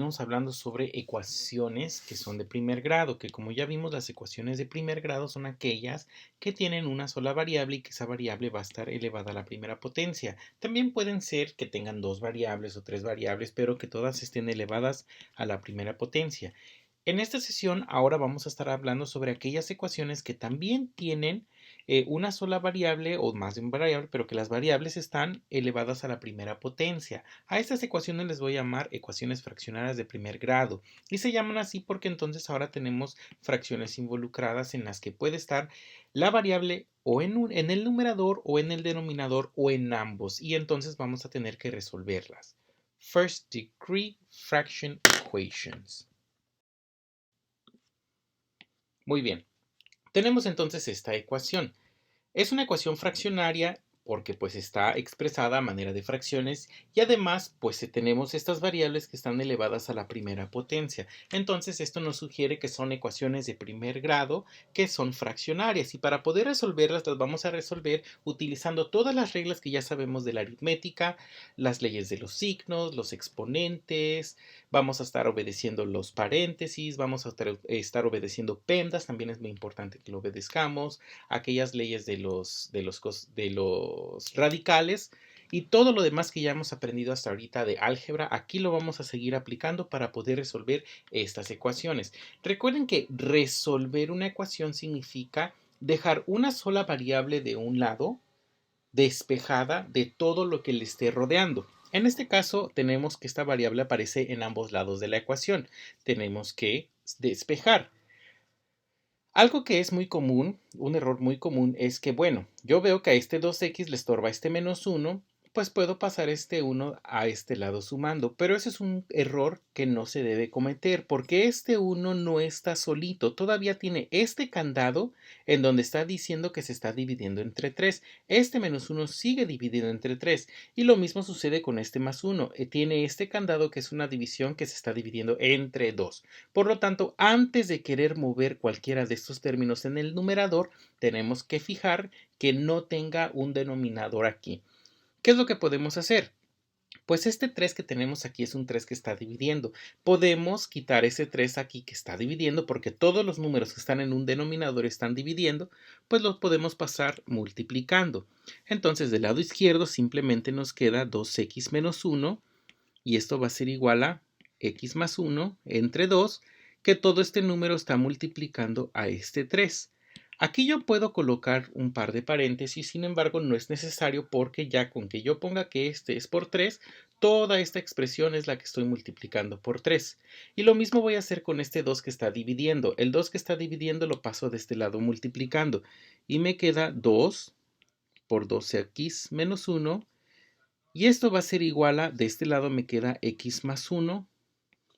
Estamos hablando sobre ecuaciones que son de primer grado, que como ya vimos, las ecuaciones de primer grado son aquellas que tienen una sola variable y que esa variable va a estar elevada a la primera potencia. También pueden ser que tengan dos variables o tres variables, pero que todas estén elevadas a la primera potencia. En esta sesión ahora vamos a estar hablando sobre aquellas ecuaciones que también tienen una sola variable o más de una variable, pero que las variables están elevadas a la primera potencia. A estas ecuaciones les voy a llamar ecuaciones fraccionarias de primer grado y se llaman así porque entonces ahora tenemos fracciones involucradas en las que puede estar la variable o en el numerador o en el denominador o en ambos y entonces vamos a tener que resolverlas. First degree fraction equations. Muy bien, tenemos entonces esta ecuación. Es una ecuación fraccionaria porque pues está expresada a manera de fracciones y además pues tenemos estas variables que están elevadas a la primera potencia. Entonces esto nos sugiere que son ecuaciones de primer grado que son fraccionarias y para poder resolverlas las vamos a resolver utilizando todas las reglas que ya sabemos de la aritmética, las leyes de los signos, los exponentes, vamos a estar obedeciendo los paréntesis, vamos a estar obedeciendo PEMDAS, también es muy importante que lo obedezcamos, aquellas leyes de los radicales y todo lo demás que ya hemos aprendido hasta ahorita de álgebra, aquí lo vamos a seguir aplicando para poder resolver estas ecuaciones. Recuerden que resolver una ecuación significa dejar una sola variable de un lado despejada de todo lo que le esté rodeando. En este caso tenemos que esta variable aparece en ambos lados de la ecuación. Tenemos que despejar. Algo que es muy común, un error muy común, es que, bueno, yo veo que a este 2x le estorba este menos 1, pues puedo pasar este 1 a este lado sumando, pero ese es un error que no se debe cometer, porque este 1 no está solito, todavía tiene este candado en donde está diciendo que se está dividiendo entre 3. Este menos 1 sigue dividido entre 3, y lo mismo sucede con este más 1, tiene este candado que es una división que se está dividiendo entre 2. Por lo tanto, antes de querer mover cualquiera de estos términos en el numerador, tenemos que fijar que no tenga un denominador aquí. ¿Qué es lo que podemos hacer? Pues este 3 que tenemos aquí es un 3 que está dividiendo. Podemos quitar ese 3 aquí que está dividiendo porque todos los números que están en un denominador están dividiendo, pues los podemos pasar multiplicando. Entonces del lado izquierdo simplemente nos queda 2x menos 1 y esto va a ser igual a x más 1 entre 2, que todo este número está multiplicando a este 3. Aquí yo puedo colocar un par de paréntesis, sin embargo no es necesario porque ya con que yo ponga que este es por 3, toda esta expresión es la que estoy multiplicando por 3. Y lo mismo voy a hacer con este 2 que está dividiendo. El 2 que está dividiendo lo paso de este lado multiplicando y me queda 2 por 2x menos 1 y esto va a ser igual a, de este lado me queda x más 1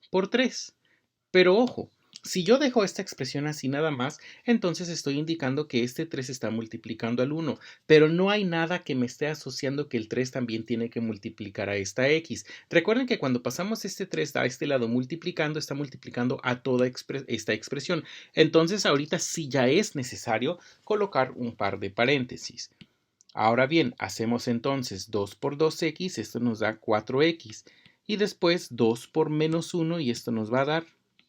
por 3. Pero ojo, si yo dejo esta expresión así nada más, entonces estoy indicando que este 3 está multiplicando al 1, pero no hay nada que me esté asociando que el 3 también tiene que multiplicar a esta x. Recuerden que cuando pasamos este 3 a este lado multiplicando, está multiplicando a toda esta expresión. Entonces ahorita sí ya es necesario colocar un par de paréntesis. Ahora bien, hacemos entonces 2 por 2x, esto nos da 4x. Y después 2 por menos 1 y esto nos va a dar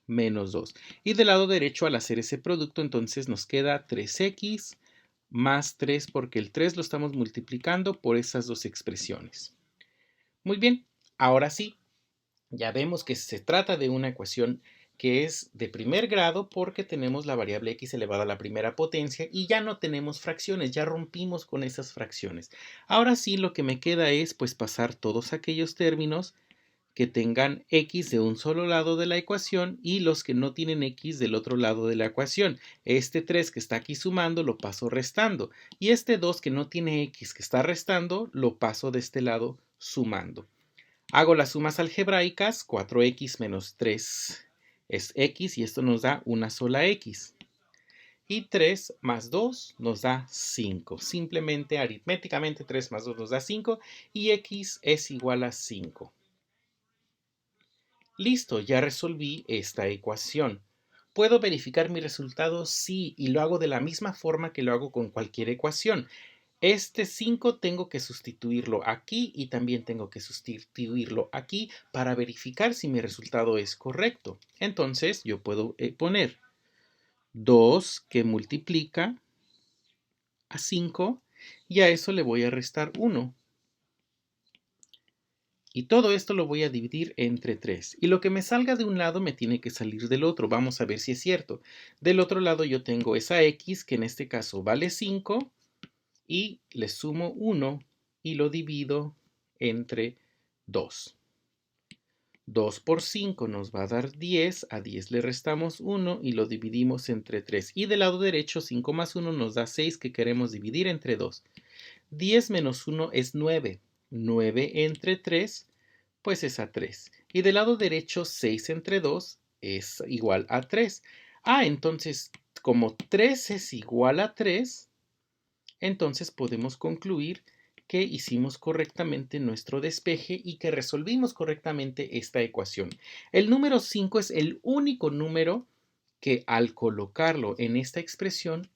menos 2. Y del lado derecho al hacer ese producto entonces nos queda 3x más 3 porque el 3 lo estamos multiplicando por esas dos expresiones. Muy bien, ahora sí, ya vemos que se trata de una ecuación que es de primer grado porque tenemos la variable x elevada a la primera potencia y ya no tenemos fracciones, ya rompimos con esas fracciones. Ahora sí lo que me queda es pues pasar todos aquellos términos que tengan x de un solo lado de la ecuación y los que no tienen x del otro lado de la ecuación. Este 3 que está aquí sumando lo paso restando y este 2 que no tiene x que está restando lo paso de este lado sumando. Hago las sumas algebraicas, 4x menos 3 es x y esto nos da una sola x. Y 3 más 2 nos da 5. Simplemente aritméticamente 3 más 2 nos da 5 y x es igual a 5. Listo, ya resolví esta ecuación. ¿Puedo verificar mi resultado? Sí, y lo hago de la misma forma que lo hago con cualquier ecuación. Este 5 tengo que sustituirlo aquí y también tengo que sustituirlo aquí para verificar si mi resultado es correcto. Entonces yo puedo poner 2 que multiplica a 5 y a eso le voy a restar 1. Y todo esto lo voy a dividir entre 3. Y lo que me salga de un lado me tiene que salir del otro. Vamos a ver si es cierto. Del otro lado yo tengo esa x que en este caso vale 5 y le sumo 1 y lo divido entre 2. 2 por 5 nos va a dar 10, a 10 le restamos 1 y lo dividimos entre 3. Y del lado derecho 5 más 1 nos da 6 que queremos dividir entre 2. 10 menos 1 es 9. 9 entre 3 pues es a 3. Y del lado derecho 6 entre 2 es igual a 3. Entonces como 3 es igual a 3, entonces podemos concluir que hicimos correctamente nuestro despeje y que resolvimos correctamente esta ecuación. El número 5 es el único número que al colocarlo en esta expresión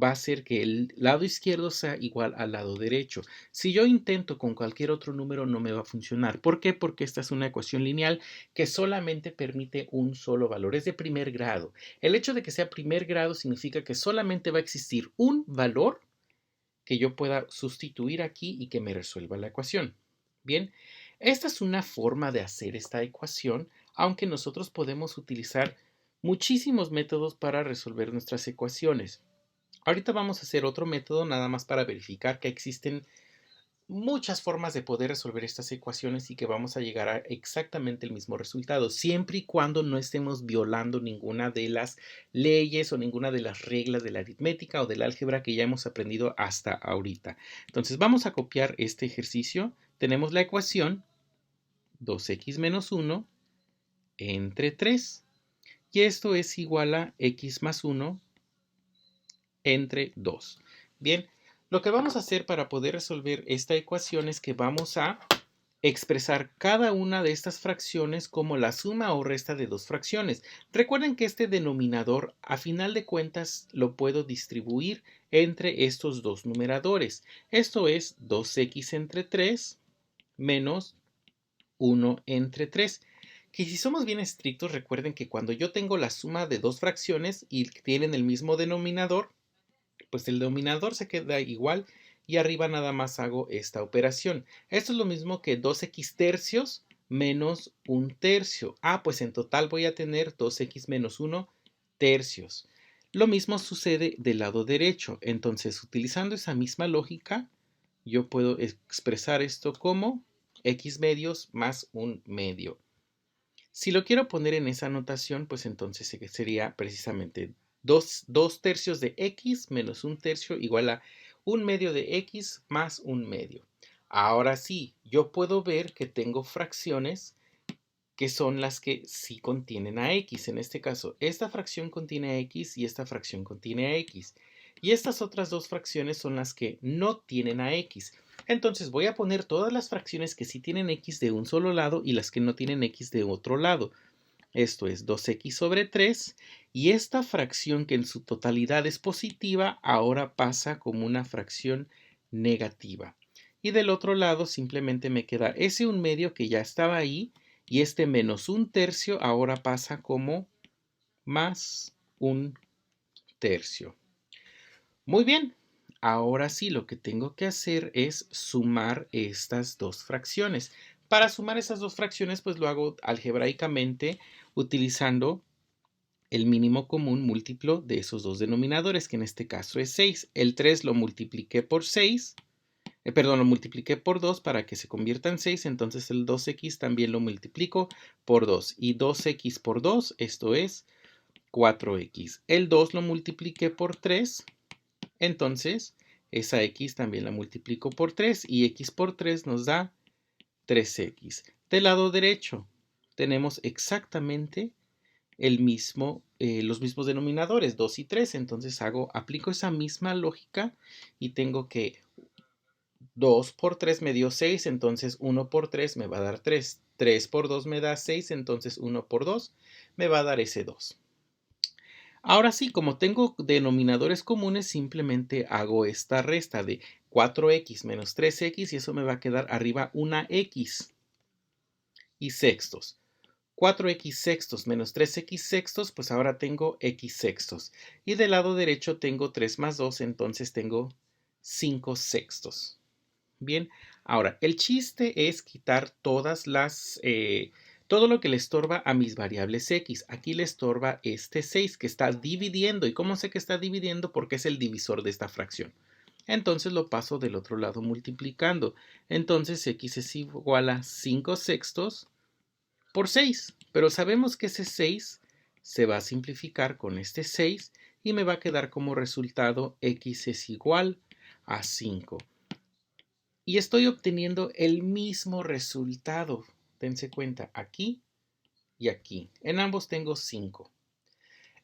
va a hacer que el lado izquierdo sea igual al lado derecho. Si yo intento con cualquier otro número no me va a funcionar. ¿Por qué? Porque esta es una ecuación lineal que solamente permite un solo valor. Es de primer grado. El hecho de que sea primer grado significa que solamente va a existir un valor que yo pueda sustituir aquí y que me resuelva la ecuación. Bien, esta es una forma de hacer esta ecuación, aunque nosotros podemos utilizar muchísimos métodos para resolver nuestras ecuaciones. Ahorita vamos a hacer otro método nada más para verificar que existen muchas formas de poder resolver estas ecuaciones y que vamos a llegar a exactamente el mismo resultado, siempre y cuando no estemos violando ninguna de las leyes o ninguna de las reglas de la aritmética o del álgebra que ya hemos aprendido hasta ahorita. Entonces vamos a copiar este ejercicio. Tenemos la ecuación 2x menos 1 entre 3 y esto es igual a x más 1 entre 2. Bien, lo que vamos a hacer para poder resolver esta ecuación es que vamos a expresar cada una de estas fracciones como la suma o resta de dos fracciones. Recuerden que este denominador, a final de cuentas, lo puedo distribuir entre estos dos numeradores. Esto es 2x entre 3 menos 1 entre 3. Que si somos bien estrictos, recuerden que cuando yo tengo la suma de dos fracciones y tienen el mismo denominador, pues el denominador se queda igual y arriba nada más hago esta operación. Esto es lo mismo que 2x tercios menos 1 tercio. Pues en total voy a tener 2x menos 1 tercios. Lo mismo sucede del lado derecho. Entonces, utilizando esa misma lógica, yo puedo expresar esto como x medios más 1 medio. Si lo quiero poner en esa notación, pues entonces sería precisamente 2 tercios de x menos 1 tercio igual a 1 medio de x más 1 medio. Ahora sí, yo puedo ver que tengo fracciones que son las que sí contienen a x. En este caso, esta fracción contiene a x y esta fracción contiene a x. Y estas otras dos fracciones son las que no tienen a x. Entonces voy a poner todas las fracciones que sí tienen x de un solo lado y las que no tienen x de otro lado. Esto es 2x sobre 3 y esta fracción que en su totalidad es positiva ahora pasa como una fracción negativa. Y del otro lado simplemente me queda ese 1 medio que ya estaba ahí y este menos 1 tercio ahora pasa como más 1 tercio. Muy bien, ahora sí lo que tengo que hacer es sumar estas dos fracciones. Para sumar esas dos fracciones pues lo hago algebraicamente utilizando el mínimo común múltiplo de esos dos denominadores, que en este caso es 6. El 3 lo multipliqué por 6, lo multipliqué por 2 para que se convierta en 6, entonces el 2x también lo multiplico por 2. Y 2x por 2, esto es 4x. El 2 lo multipliqué por 3, entonces esa x también la multiplico por 3 y x por 3 nos da 3x. Del lado derecho tenemos exactamente los mismos denominadores, 2 y 3. Entonces aplico esa misma lógica y tengo que 2 por 3 me dio 6, entonces 1 por 3 me va a dar 3. 3 por 2 me da 6, entonces 1 por 2 me va a dar ese 2. Ahora sí, como tengo denominadores comunes, simplemente hago esta resta de 4x menos 3x y eso me va a quedar arriba una x y sextos. 4x sextos menos 3x sextos, pues ahora tengo x sextos. Y del lado derecho tengo 3 más 2, entonces tengo 5 sextos. Bien, ahora el chiste es quitar todo lo que le estorba a mis variables x. Aquí le estorba este 6 que está dividiendo. ¿Y cómo sé que está dividiendo? Porque es el divisor de esta fracción. Entonces lo paso del otro lado multiplicando. Entonces x es igual a 5 sextos por 6. Pero sabemos que ese 6 se va a simplificar con este 6 y me va a quedar como resultado x es igual a 5. Y estoy obteniendo el mismo resultado. Dense cuenta, aquí y aquí. En ambos tengo 5.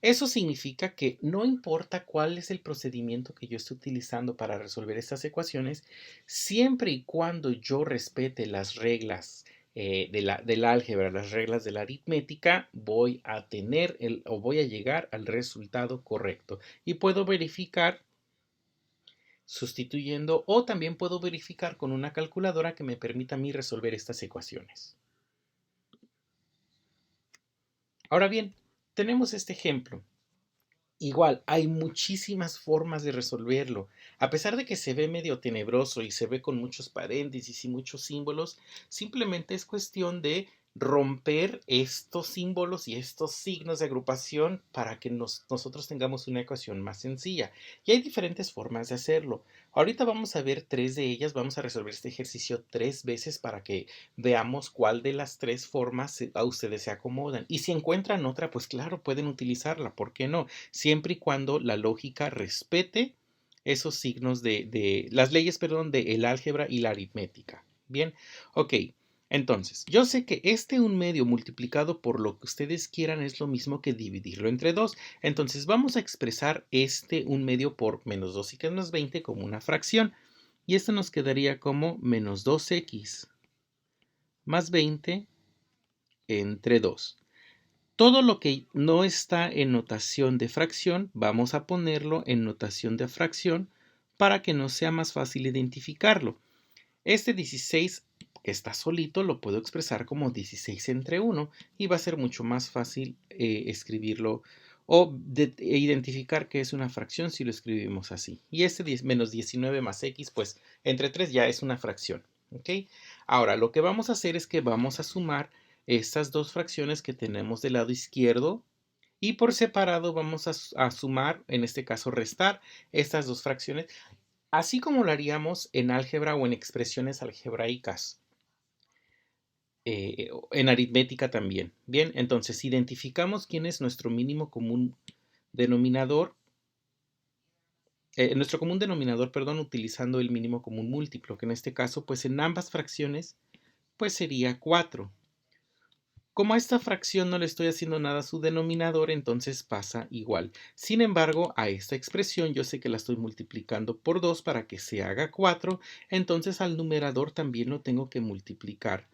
Eso significa que no importa cuál es el procedimiento que yo esté utilizando para resolver estas ecuaciones, siempre y cuando yo respete las reglas del álgebra, las reglas de la aritmética, voy a tener o voy a llegar al resultado correcto. Y puedo verificar sustituyendo o también puedo verificar con una calculadora que me permita a mí resolver estas ecuaciones. Ahora bien, tenemos este ejemplo. Igual, hay muchísimas formas de resolverlo. A pesar de que se ve medio tenebroso y se ve con muchos paréntesis y muchos símbolos, simplemente es cuestión de romper estos símbolos y estos signos de agrupación para que nosotros tengamos una ecuación más sencilla. Y hay diferentes formas de hacerlo. Ahorita vamos a ver 3 de ellas. Vamos a resolver este ejercicio 3 veces para que veamos cuál de las 3 formas a ustedes se acomodan. Y si encuentran otra, pues claro, pueden utilizarla. ¿Por qué no? Siempre y cuando la lógica respete esos signos de las leyes, perdón, del álgebra y la aritmética. Bien, ok. Entonces, yo sé que este 1/2 multiplicado por lo que ustedes quieran es lo mismo que dividirlo entre 2. Entonces, vamos a expresar este 1/2 por menos 2 y que es más 20 como una fracción. Y esto nos quedaría como menos 2x más 20 entre 2. Todo lo que no está en notación de fracción, vamos a ponerlo en notación de fracción para que nos sea más fácil identificarlo. Este 16 que está solito lo puedo expresar como 16 entre 1 y va a ser mucho más fácil escribirlo o identificar que es una fracción si lo escribimos así. Y este menos 19 más x, pues entre 3 ya es una fracción. ¿Ok? Ahora, lo que vamos a hacer es que vamos a sumar estas dos fracciones que tenemos del lado izquierdo y por separado vamos a sumar, en este caso restar, estas dos fracciones, así como lo haríamos en álgebra o en expresiones algebraicas, en aritmética también. Bien, entonces identificamos quién es nuestro mínimo común denominador, nuestro común denominador, perdón, utilizando el mínimo común múltiplo, que en este caso, pues en ambas fracciones, pues sería 4. Como a esta fracción no le estoy haciendo nada a su denominador, entonces pasa igual. Sin embargo, a esta expresión yo sé que la estoy multiplicando por 2 para que se haga 4, entonces al numerador también lo tengo que multiplicar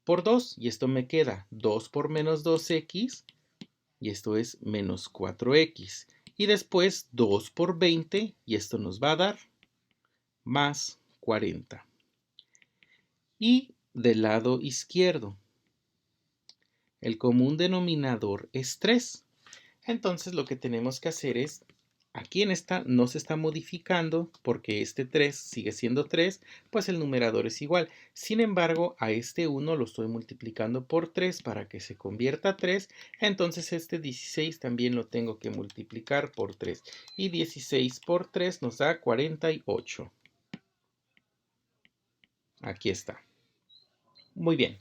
por 2 y esto me queda 2 por menos 2x y esto es menos 4x. Y después 2 por 20 y esto nos va a dar más 40. Y del lado izquierdo, el común denominador es 3. Entonces lo que tenemos que hacer es, aquí en esta no se está modificando porque este 3 sigue siendo 3, pues el numerador es igual. Sin embargo, a este 1 lo estoy multiplicando por 3 para que se convierta a 3. Entonces este 16 también lo tengo que multiplicar por 3. Y 16 por 3 nos da 48. Aquí está. Muy bien.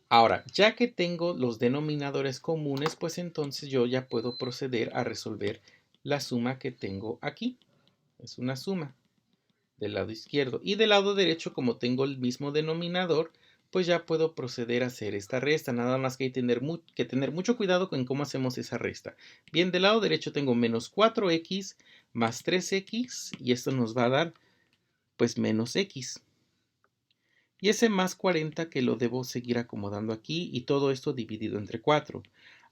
Ahora, ya que tengo los denominadores comunes, pues entonces yo ya puedo proceder a resolver la suma que tengo aquí. Es una suma del lado izquierdo. Y del lado derecho, como tengo el mismo denominador, pues ya puedo proceder a hacer esta resta. Nada más que hay que tener mucho cuidado con cómo hacemos esa resta. Bien, del lado derecho tengo menos 4x más 3x y esto nos va a dar pues menos x. Y ese más 40 que lo debo seguir acomodando aquí y todo esto dividido entre 4.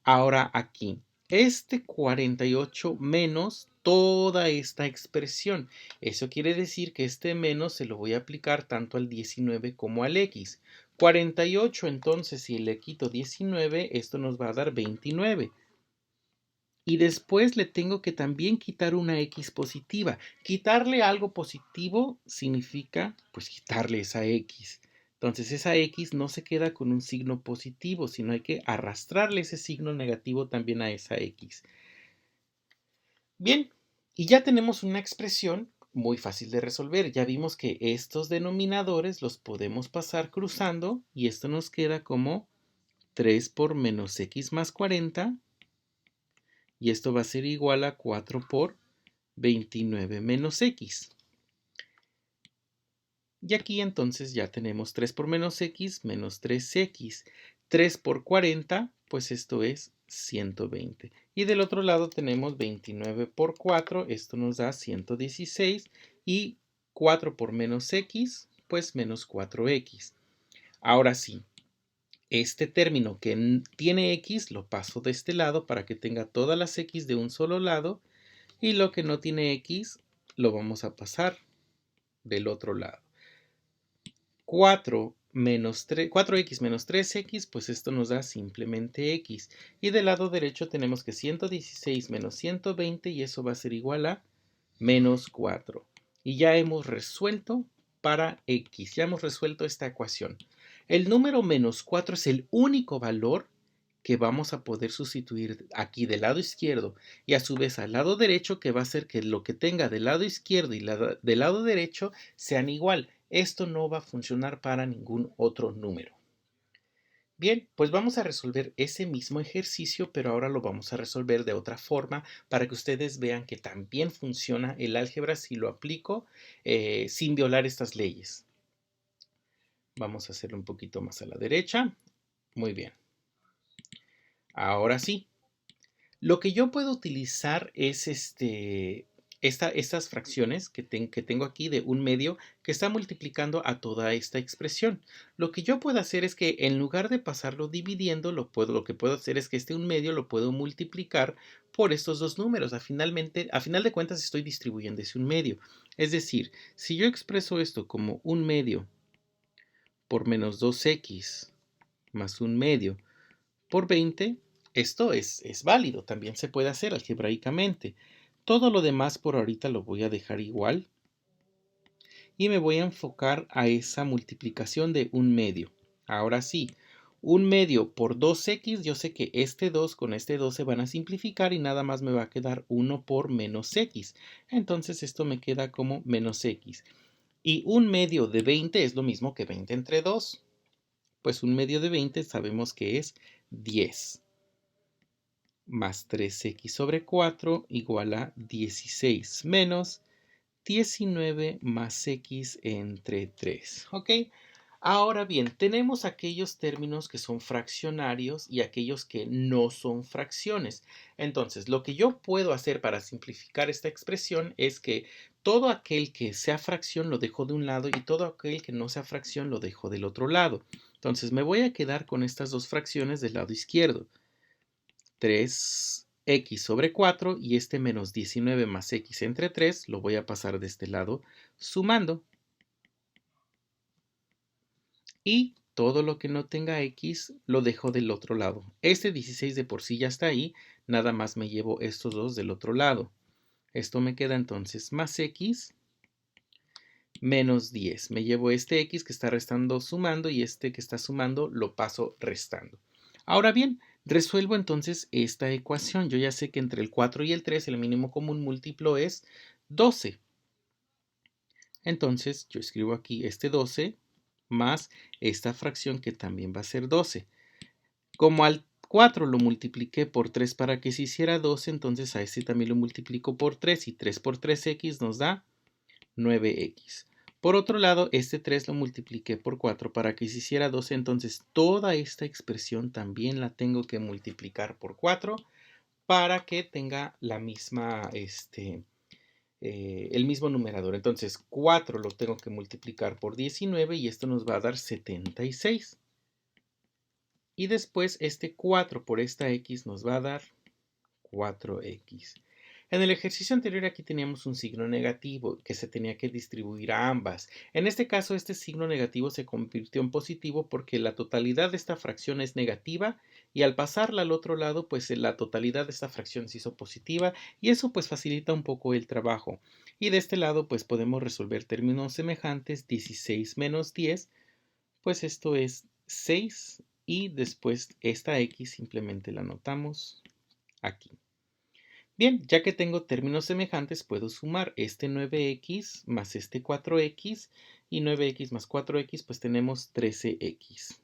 Ahora aquí, este 48 menos toda esta expresión. Eso quiere decir que este menos se lo voy a aplicar tanto al 19 como al x. 48, entonces, si le quito 19, esto nos va a dar 29. Y después le tengo que también quitar una x positiva. Quitarle algo positivo significa, pues, quitarle esa x. Entonces, esa x no se queda con un signo positivo, sino hay que arrastrarle ese signo negativo también a esa x. Bien, y ya tenemos una expresión muy fácil de resolver. Ya vimos que estos denominadores los podemos pasar cruzando y esto nos queda como 3 por menos x más 40 y esto va a ser igual a 4 por 29 menos x. Y aquí entonces ya tenemos 3 por menos x menos 3x. 3 por 40, pues esto es 120. Y del otro lado tenemos 29 por 4, esto nos da 116. Y 4 por menos x, pues menos 4x. Ahora sí, este término que tiene x lo paso de este lado para que tenga todas las x de un solo lado. Y lo que no tiene x lo vamos a pasar del otro lado. 4x menos 3x, pues esto nos da simplemente x. Y del lado derecho tenemos que 116 menos 120 y eso va a ser igual a menos 4. Y ya hemos resuelto para x, ya hemos resuelto esta ecuación. El número menos 4 es el único valor que vamos a poder sustituir aquí del lado izquierdo y a su vez al lado derecho, que va a hacer que lo que tenga del lado izquierdo y del lado derecho sean igual. Esto no va a funcionar para ningún otro número. Bien, pues vamos a resolver ese mismo ejercicio, pero ahora lo vamos a resolver de otra forma para que ustedes vean que también funciona el álgebra si lo aplico sin violar estas leyes. Vamos a hacerlo un poquito más a la derecha. Muy bien. Ahora sí. Lo que yo puedo utilizar es estas fracciones que tengo aquí de un medio que está multiplicando a toda esta expresión. Lo que yo puedo hacer es que en lugar de pasarlo dividiendo, lo que puedo hacer es que este un medio lo puedo multiplicar por estos dos números. A final de cuentas estoy distribuyendo ese un medio. Es decir, si yo expreso esto como un medio por menos 2x más un medio por 20, esto es válido, también se puede hacer algebraicamente. Todo lo demás por ahorita lo voy a dejar igual y me voy a enfocar a esa multiplicación de un medio. Ahora sí, un medio por 2x, yo sé que este 2 con este 2 se van a simplificar y nada más me va a quedar 1 por menos x. Entonces esto me queda como menos x. Y un medio de 20 es lo mismo que 20 entre 2. Pues un medio de 20 sabemos que es 10. Más 3x sobre 4 igual a 16 menos 19 más x entre 3. ¿Ok? Ahora bien, tenemos aquellos términos que son fraccionarios y aquellos que no son fracciones. Entonces, lo que yo puedo hacer para simplificar esta expresión es que todo aquel que sea fracción lo dejo de un lado y todo aquel que no sea fracción lo dejo del otro lado. Entonces, me voy a quedar con estas dos fracciones del lado izquierdo. 3x sobre 4 y este menos 19 más x entre 3 lo voy a pasar de este lado sumando. Y todo lo que no tenga x lo dejo del otro lado. Este 16 de por sí ya está ahí, nada más me llevo estos dos del otro lado. Esto me queda entonces más x menos 10. Me llevo este x que está restando sumando y este que está sumando lo paso restando. Ahora bien, resuelvo entonces esta ecuación. Yo ya sé que entre el 4 y el 3 el mínimo común múltiplo es 12. Entonces yo escribo aquí este 12 más esta fracción que también va a ser 12. Como al 4 lo multipliqué por 3 para que se hiciera 12, entonces a este también lo multiplico por 3 y 3 por 3x nos da 9x. Por otro lado, este 3 lo multipliqué por 4 para que se hiciera 12, entonces toda esta expresión también la tengo que multiplicar por 4 para que tenga la misma, el mismo numerador. Entonces 4 lo tengo que multiplicar por 19 y esto nos va a dar 76. Y después este 4 por esta x nos va a dar 4x. En el ejercicio anterior aquí teníamos un signo negativo que se tenía que distribuir a ambas. En este caso, este signo negativo se convirtió en positivo porque la totalidad de esta fracción es negativa y al pasarla al otro lado, pues la totalidad de esta fracción se hizo positiva y eso pues facilita un poco el trabajo. Y de este lado pues podemos resolver términos semejantes, 16 menos 10, pues esto es 6 y después esta x simplemente la anotamos aquí. Bien, ya que tengo términos semejantes, puedo sumar este 9x más este 4x y 9x más 4x, pues tenemos 13x.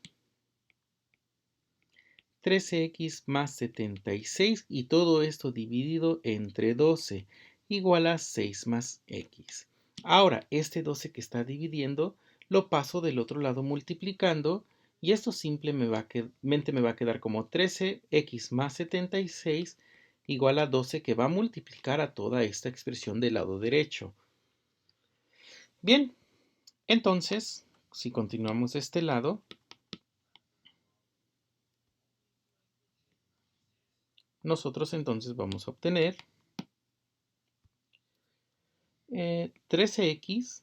13x más 76 y todo esto dividido entre 12 igual a 6 más x. Ahora, este 12 que está dividiendo lo paso del otro lado multiplicando y esto simplemente me va a quedar como 13x más 76 igual a 12 que va a multiplicar a toda esta expresión del lado derecho. Bien, entonces, si continuamos de este lado, nosotros entonces vamos a obtener 13x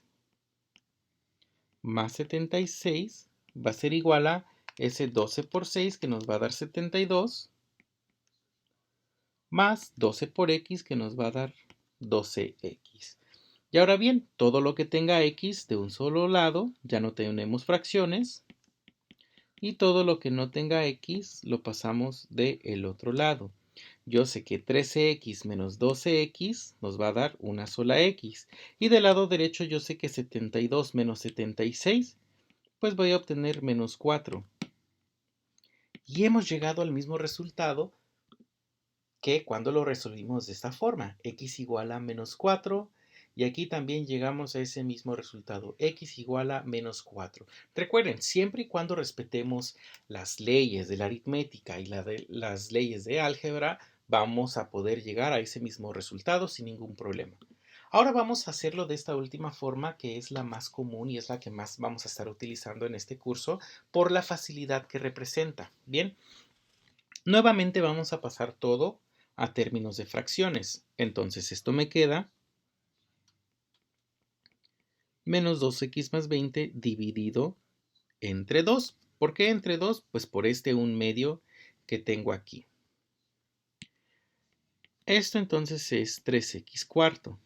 más 76 va a ser igual a ese 12 por 6 que nos va a dar 72 más 12 por x que nos va a dar 12x. Y ahora bien, todo lo que tenga x de un solo lado ya no tenemos fracciones y todo lo que no tenga x lo pasamos del otro lado. Yo sé que 13x menos 12x nos va a dar una sola x. Y del lado derecho yo sé que 72 menos 76, pues voy a obtener menos 4. Y hemos llegado al mismo resultado que cuando lo resolvimos de esta forma. X igual a menos 4. Y aquí también llegamos a ese mismo resultado. X igual a menos 4. Recuerden, siempre y cuando respetemos las leyes de la aritmética y las leyes de álgebra, vamos a poder llegar a ese mismo resultado sin ningún problema. Ahora vamos a hacerlo de esta última forma, que es la más común y es la que más vamos a estar utilizando en este curso por la facilidad que representa. Bien, nuevamente vamos a pasar todo a términos de fracciones. Entonces esto me queda menos 2x más 20 dividido entre 2. ¿Por qué entre 2? Pues por este 1/2 que tengo aquí. Esto entonces es 3x cuarto.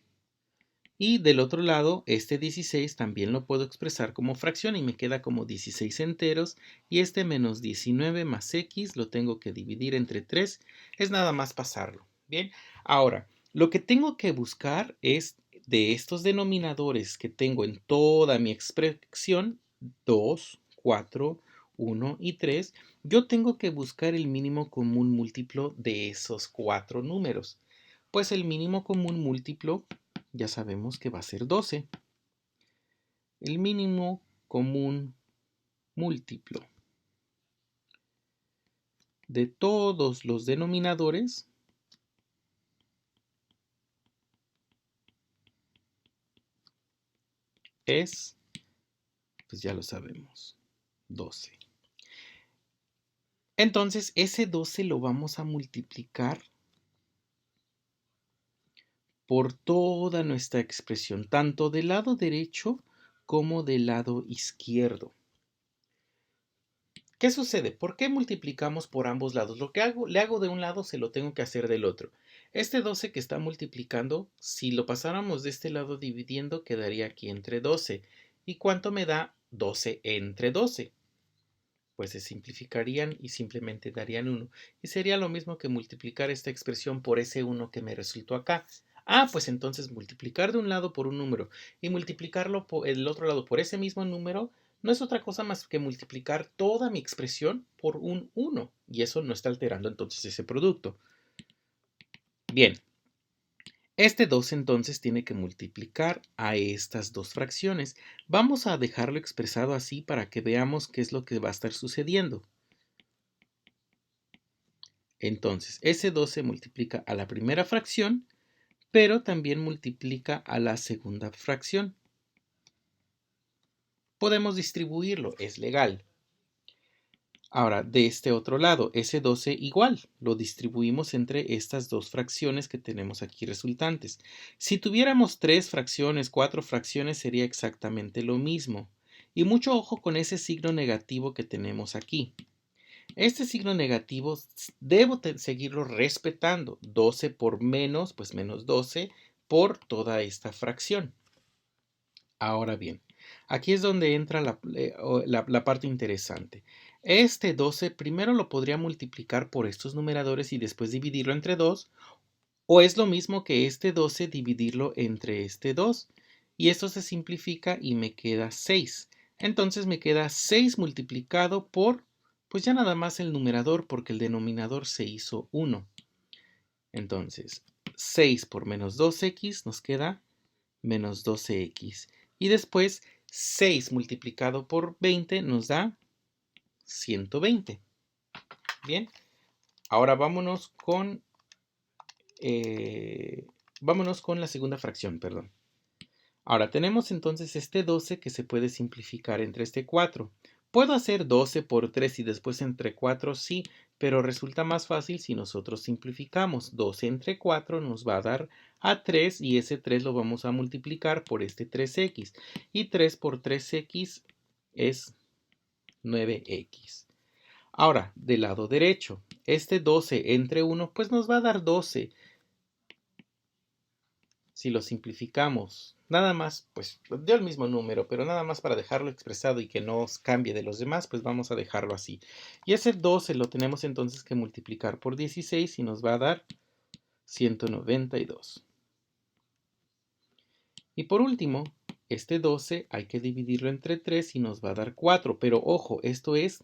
Y del otro lado, este 16 también lo puedo expresar como fracción y me queda como 16 enteros. Y este menos 19 más x lo tengo que dividir entre 3. Es nada más pasarlo. Bien, ahora, lo que tengo que buscar es de estos denominadores que tengo en toda mi expresión, 2, 4, 1 y 3, yo tengo que buscar el mínimo común múltiplo de esos 4 números. Pues el mínimo común múltiplo ya sabemos que va a ser 12. El mínimo común múltiplo de todos los denominadores es, pues ya lo sabemos, 12. Entonces ese 12 lo vamos a multiplicar por toda nuestra expresión, tanto del lado derecho como del lado izquierdo. ¿Qué sucede? ¿Por qué multiplicamos por ambos lados? Lo que le hago de un lado se lo tengo que hacer del otro. Este 12 que está multiplicando, si lo pasáramos de este lado dividiendo, quedaría aquí entre 12. ¿Y cuánto me da 12 entre 12? Pues se simplificarían y simplemente darían 1. Y sería lo mismo que multiplicar esta expresión por ese 1 que me resultó acá. Ah, pues entonces multiplicar de un lado por un número y multiplicarlo por el otro lado por ese mismo número no es otra cosa más que multiplicar toda mi expresión por un 1. Y eso no está alterando entonces ese producto. Bien, este 2 entonces tiene que multiplicar a estas dos fracciones. Vamos a dejarlo expresado así para que veamos qué es lo que va a estar sucediendo. Entonces, ese 2 se multiplica a la primera fracción, pero también multiplica a la segunda fracción. Podemos distribuirlo, es legal. Ahora, de este otro lado, ese 12 igual, lo distribuimos entre estas dos fracciones que tenemos aquí resultantes. Si tuviéramos 3 fracciones, 4 fracciones, sería exactamente lo mismo. Y mucho ojo con ese signo negativo que tenemos aquí. Este signo negativo debo seguirlo respetando. 12 por menos, pues menos 12 por toda esta fracción. Ahora bien, aquí es donde entra la parte interesante. Este 12 primero lo podría multiplicar por estos numeradores y después dividirlo entre 2, o es lo mismo que este 12 dividirlo entre este 2. Y esto se simplifica y me queda 6. Entonces me queda 6 multiplicado por, pues ya nada más el numerador, porque el denominador se hizo 1. Entonces, 6 por menos 2x nos queda menos 12x. Y después 6 multiplicado por 20 nos da 120. Bien, ahora vámonos con la segunda fracción, perdón. Ahora tenemos entonces este 12 que se puede simplificar entre este 4. Puedo hacer 12 por 3 y después entre 4, sí, pero resulta más fácil si nosotros simplificamos. 12 entre 4 nos va a dar a 3 y ese 3 lo vamos a multiplicar por este 3x. Y 3 por 3x es 9x. Ahora, del lado derecho, este 12 entre 1 pues nos va a dar 12. Si lo simplificamos, nada más, pues dio el mismo número, pero nada más para dejarlo expresado y que no cambie de los demás, pues vamos a dejarlo así. Y ese 12 lo tenemos entonces que multiplicar por 16 y nos va a dar 192. Y por último, este 12 hay que dividirlo entre 3 y nos va a dar 4, pero ojo, esto es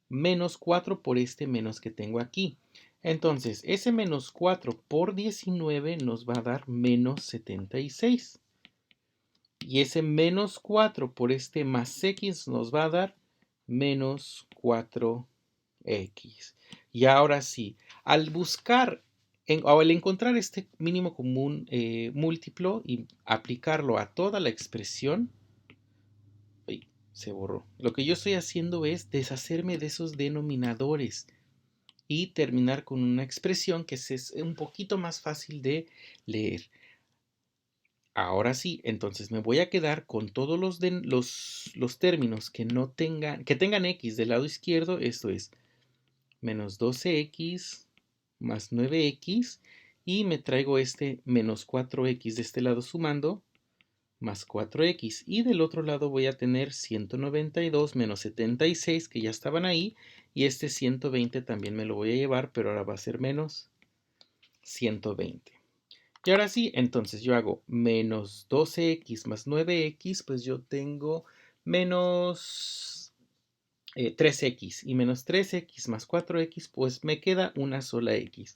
menos 4 por este menos que tengo aquí. Entonces, ese menos 4 por 19 nos va a dar menos 76. Y ese menos 4 por este más x nos va a dar menos 4x. Y ahora sí, al buscar o al encontrar este mínimo común múltiplo y aplicarlo a toda la expresión, ¡ay! Se borró. Lo que yo estoy haciendo es deshacerme de esos denominadores y terminar con una expresión que es un poquito más fácil de leer. Ahora sí, entonces me voy a quedar con todos los términos que tengan x del lado izquierdo, esto es menos 12x más 9x, y me traigo este menos 4x de este lado sumando, más 4x, y del otro lado voy a tener 192 menos 76 que ya estaban ahí, y este 120 también me lo voy a llevar, pero ahora va a ser menos 120. Y ahora sí, entonces yo hago menos 12x más 9x, pues yo tengo menos 3x. Y menos 3x más 4x, pues me queda una sola x.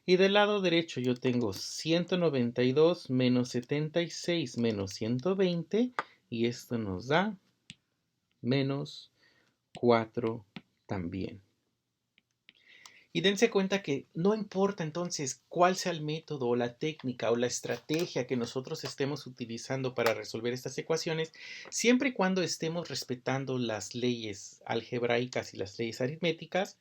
Y del lado derecho yo tengo 192 menos 76 menos 120. Y esto nos da menos 4 también. Y dense cuenta que no importa entonces cuál sea el método o la técnica o la estrategia que nosotros estemos utilizando para resolver estas ecuaciones, siempre y cuando estemos respetando las leyes algebraicas y las leyes aritméticas,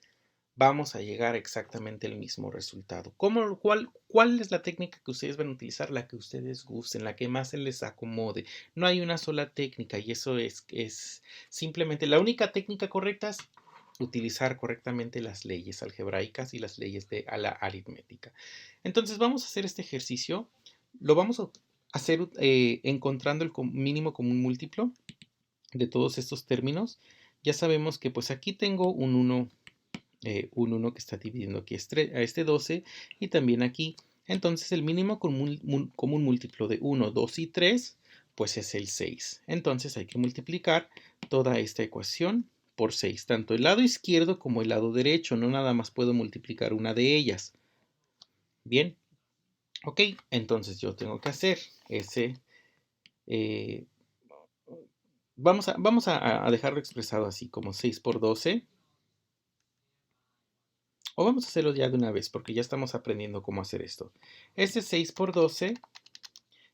vamos a llegar exactamente al mismo resultado. ¿Cuál es la técnica que ustedes van a utilizar? La que ustedes gusten, la que más se les acomode. No hay una sola técnica y eso es simplemente la única técnica correcta es utilizar correctamente las leyes algebraicas y las leyes de la aritmética. Entonces vamos a hacer este ejercicio. Lo vamos a hacer encontrando el mínimo común múltiplo de todos estos términos. Ya sabemos que pues aquí tengo un 1 que está dividiendo aquí a este 12 y también aquí. Entonces el mínimo común múltiplo de 1, 2 y 3 pues es el 6. Entonces hay que multiplicar toda esta ecuación por 6, tanto el lado izquierdo como el lado derecho, no nada más puedo multiplicar una de ellas. Bien, ok, entonces yo tengo que hacer ese, vamos a dejarlo expresado así como 6 por 12, o vamos a hacerlo ya de una vez porque ya estamos aprendiendo cómo hacer esto. Este 6 por 12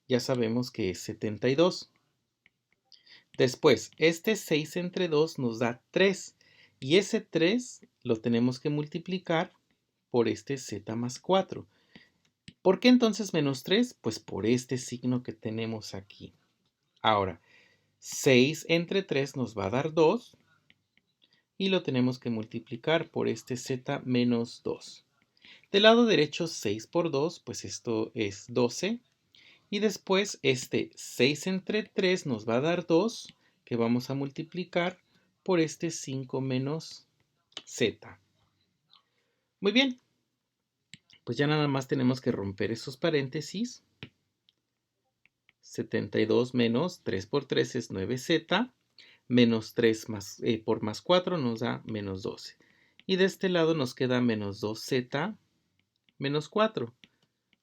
ya sabemos que es 72. Después, este 6 entre 2 nos da 3. Y ese 3 lo tenemos que multiplicar por este z más 4. ¿Por qué entonces menos 3? Pues por este signo que tenemos aquí. Ahora, 6 entre 3 nos va a dar 2 y lo tenemos que multiplicar por este z menos 2. Del lado derecho 6 por 2, pues esto es 12. Y después este 6 entre 3 nos va a dar 2, que vamos a multiplicar por este 5 menos z. Muy bien, pues ya nada más tenemos que romper esos paréntesis. 72 menos 3 por 3 es 9z, menos 3 por más 4 nos da menos 12. Y de este lado nos queda menos 2z menos 4,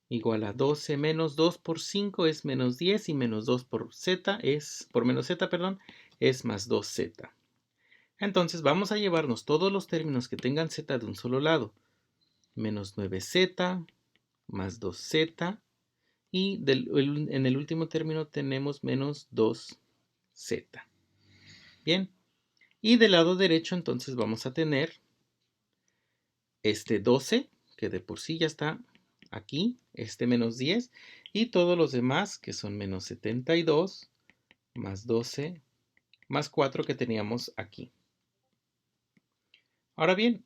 igual a 12 menos 2 por 5 es menos 10 y menos 2 por menos z, perdón, es más 2z. Entonces vamos a llevarnos todos los términos que tengan z de un solo lado. Menos 9z más 2z y en el último término tenemos menos 2z. Bien, y del lado derecho entonces vamos a tener este 12, que de por sí ya está aquí, este menos 10, y todos los demás que son menos 72, más 12, más 4 que teníamos aquí. Ahora bien,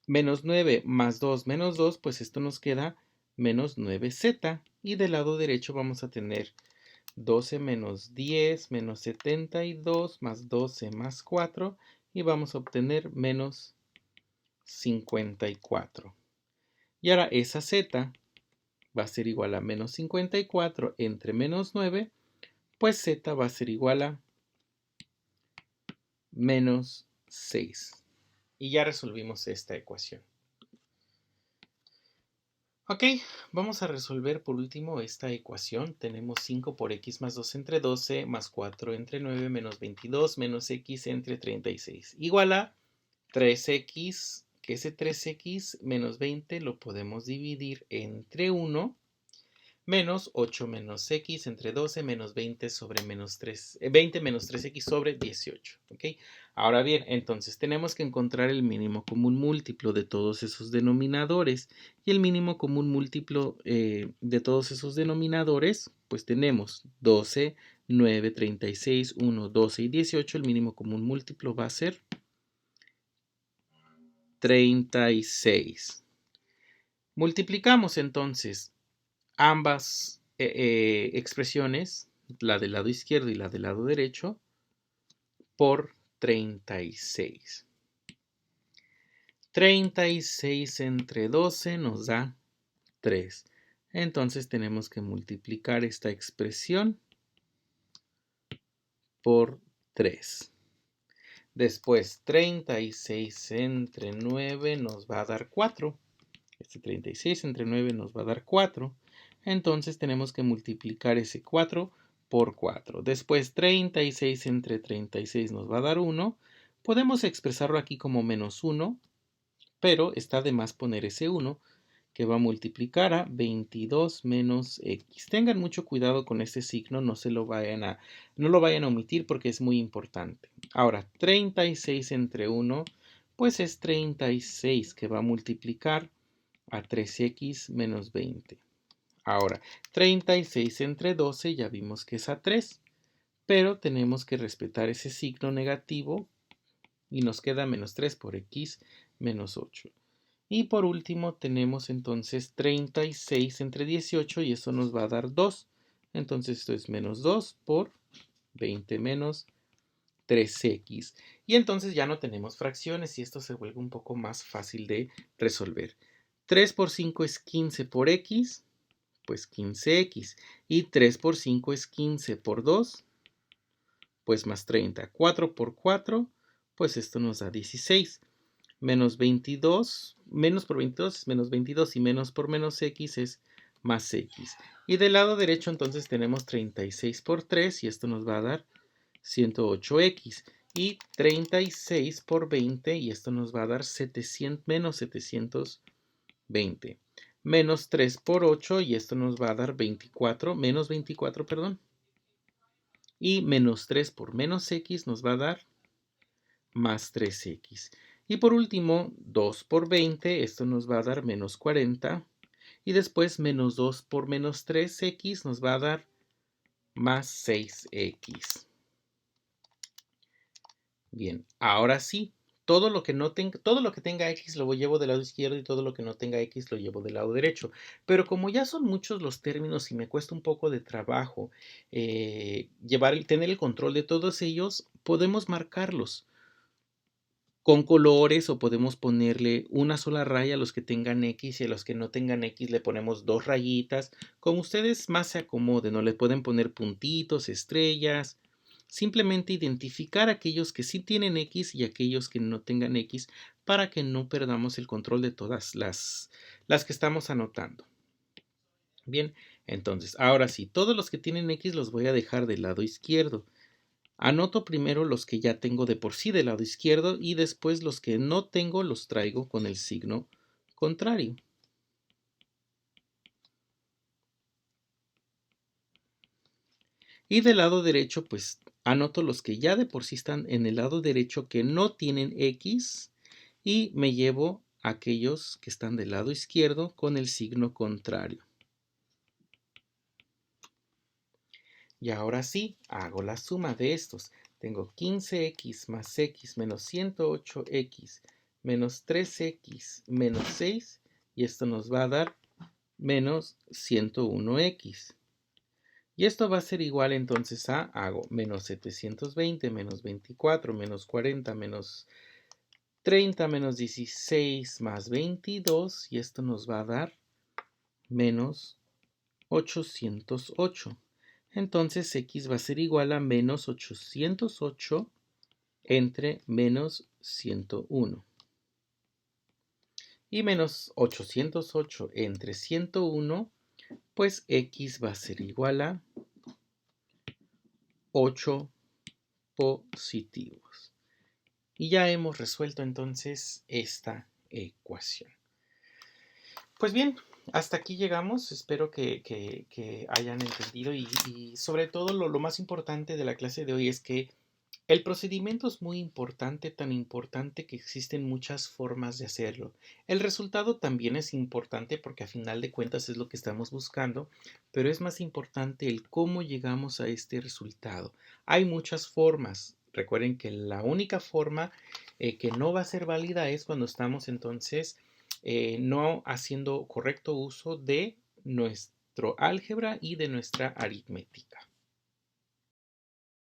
menos 9 más 2 menos 2, pues esto nos queda menos 9z, y del lado derecho vamos a tener 12 menos 10 menos 72 más 12 más 4, y vamos a obtener menos 54. Y ahora esa z va a ser igual a menos 54 entre menos 9, pues z va a ser igual a menos 6. Y ya resolvimos esta ecuación. Ok, vamos a resolver por último esta ecuación. Tenemos 5 por x más 2 entre 12 más 4 entre 9 menos 22 menos x entre 36. Igual a 3x, que ese 3x menos 20 lo podemos dividir entre 1 menos 8 menos x entre 12 menos 20 sobre menos 3, 20 menos 3x sobre 18. ¿Ok? Ahora bien, entonces tenemos que encontrar el mínimo común múltiplo de todos esos denominadores. Y el mínimo común múltiplo de todos esos denominadores, pues tenemos 12, 9, 36, 1, 12 y 18. El mínimo común múltiplo va a ser 36. Multiplicamos entonces ambas expresiones, la del lado izquierdo y la del lado derecho, por 36. 36 entre 12 nos da 3. Entonces tenemos que multiplicar esta expresión por 3. Después 36 entre 9 nos va a dar 4. Este 36 entre 9 nos va a dar 4. Entonces tenemos que multiplicar ese 4 por 4. Después 36 entre 36 nos va a dar 1. Podemos expresarlo aquí como menos 1, pero está de más poner ese 1 que va a multiplicar a 22 menos x. Tengan mucho cuidado con este signo, no lo vayan a omitir porque es muy importante. Ahora, 36 entre 1, pues es 36 que va a multiplicar a 3x menos 20. Ahora, 36 entre 12 ya vimos que es a 3, pero tenemos que respetar ese signo negativo y nos queda menos 3 por x menos 8. Y por último tenemos entonces 36 entre 18 y eso nos va a dar 2. Entonces esto es menos 2 por 20 menos 3x. Y entonces ya no tenemos fracciones y esto se vuelve un poco más fácil de resolver. 3 por 5 es 15 por x, pues 15x. Y 3 por 5 es 15 por 2, pues más 30. 4 por 4, pues esto nos da 16. Menos 22, menos por 22 es menos 22 y menos por menos x es más x. Y del lado derecho entonces tenemos 36 por 3 y esto nos va a dar 108x. Y 36 por 20 y esto nos va a dar menos 720. Menos 3 por 8 y esto nos va a dar 24, menos 24, perdón. Y menos 3 por menos x nos va a dar más 3x. Y por último, 2 por 20, esto nos va a dar menos 40. Y después menos 2 por menos 3x nos va a dar más 6x. Bien, ahora sí, todo lo que tenga x lo llevo del lado izquierdo y todo lo que no tenga x lo llevo del lado derecho. Pero como ya son muchos los términos y me cuesta un poco de trabajo tener el control de todos ellos, podemos marcarlos con colores o podemos ponerle una sola raya a los que tengan X y a los que no tengan X le ponemos dos rayitas, como ustedes más se acomoden, o le pueden poner puntitos, estrellas, simplemente identificar aquellos que sí tienen X y aquellos que no tengan X para que no perdamos el control de todas las que estamos anotando. Bien, entonces, ahora sí, todos los que tienen X los voy a dejar del lado izquierdo. Anoto primero los que ya tengo de por sí del lado izquierdo y después los que no tengo los traigo con el signo contrario. Y del lado derecho, pues anoto los que ya de por sí están en el lado derecho que no tienen X y me llevo aquellos que están del lado izquierdo con el signo contrario. Y ahora sí, hago la suma de estos. Tengo 15x más x menos 108x menos 3x menos 6 y esto nos va a dar menos 101x. Y esto va a ser igual entonces a, hago menos 720 menos 24 menos 40 menos 30 menos 16 más 22 y esto nos va a dar menos 808. Entonces x va a ser igual a menos 808 entre menos 101. Y menos 808 entre 101, pues x va a ser igual a 8 positivos. Y ya hemos resuelto entonces esta ecuación. Pues bien, hasta aquí llegamos. Espero que hayan entendido y sobre todo lo más importante de la clase de hoy es que el procedimiento es muy importante, tan importante que existen muchas formas de hacerlo. El resultado también es importante porque a final de cuentas es lo que estamos buscando, pero es más importante el cómo llegamos a este resultado. Hay muchas formas. Recuerden que la única forma que no va a ser válida es cuando estamos entonces no haciendo correcto uso de nuestro álgebra y de nuestra aritmética.